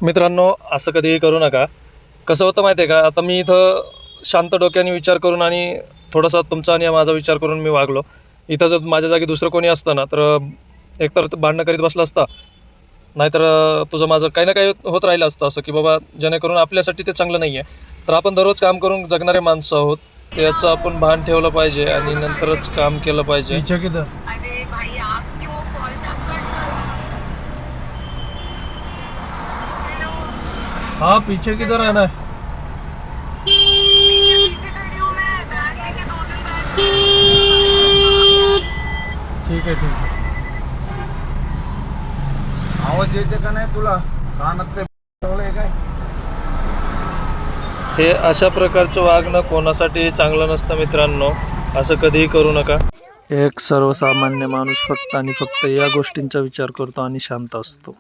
मित्रांनो, असं कधीही करू नका. कसं होतं माहिती आहे का, आता मी इथं शांत डोक्याने विचार करून आणि थोडासा तुमचा आणि माझा विचार करून मी वागलो. इथं जर माझ्या जागी दुसरं कोणी असतं ना, तर एकतर भांडणं करीत बसला असता, नाहीतर तुझं माझं काही ना काही होत राहिलं असतं असं, की बाबा जेणेकरून आपल्यासाठी ते चांगलं नाही आहे. तर आपण दररोज काम करून जगणारे माणसं आहोत, त्याचं आपण भान ठेवलं पाहिजे आणि नंतरच काम केलं पाहिजे. अरे भाई आप क्यों कॉल तक कर हेलो हाँ, पीछे किधर आना है? पीछे खड़ी हूँ मैं बैग लेके दोनों बैग ठीक आहे, ठीक आहे. आवाज येते का नाही तुला? कानात ते काय? हे अशा प्रकारचं वागणं कोणासाठी चांगलं नसतं मित्रांनो. असं कधीही करू नका. एक सर्वसामान्य माणूस फक्त आणि फक्त या गोष्टींचा विचार करतो आणि शांत असतो.